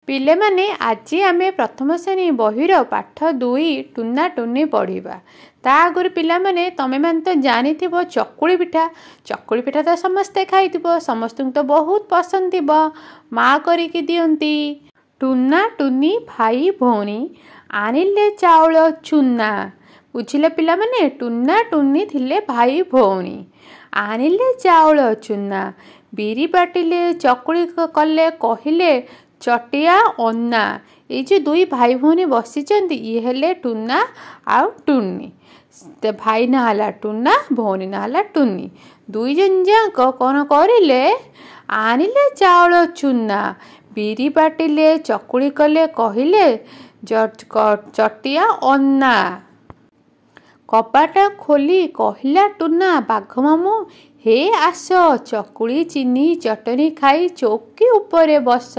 पिले माने आज आमे प्रथम श्रेणी बहिर पाठ 2 टुना टुनी पढ़ा। ता आगुरी पिला माने तमे मान तो जानी थी चकुली पिठा तो समस्ते खाई समस्त तो बहुत पसंद थी। माँ करिकी दियंती। टुना टुनी भाई भौणी आनिले चाउल चुना। बुझिले पिला माने टुना टुनी थिले भाई भौणी आनिले चाउल चुना। बिरी बाटिले चकुली कले कहिले चटिया अन्ना। ये जो दुई भाई भौणी बसिचंती ये हेले टुना आउ टुनी। भाई ना हला टुना भौणी ना हला टुनी। दुई जन जाक कौन करिले आनिले चाउल चुना बिरी बाटिले चकुली कले कहिले चटिया अन्ना। कपाट खोली कहिला टुना बाघ मामू हे आस चकुली चीनी चटनी खाई चौकी उपरे बस।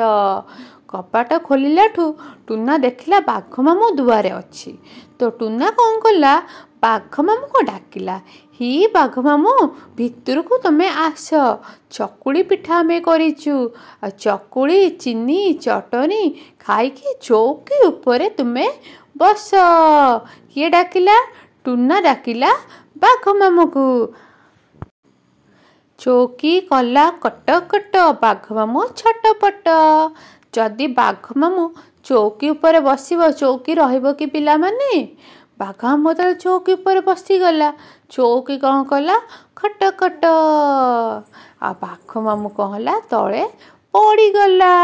कपाट खोलिलाठू टुना देखला बाघ मामू दुआरे अच्छी। तो टुना कौन कला बाघ मामू को डाकिला ही बाघ मामू भितर को तमे आस चकुली पिठा में करिचु चकुली चीनी चटनी खाई चौकी उपरे तुमे बस। किए डाकिला टुना डाकिला बाघ मामू को। चौकी कला कट कट बाघ मामू छटपट। जदि बाघ मामू चौकी उपरे बसिबो चौकी रहिबो कि पिला माने। बाघ मामू तो चौकी उपरे बसीगला चौकी कौन कला खट खट आ बाघ मामू कहला तले पड़ीगला।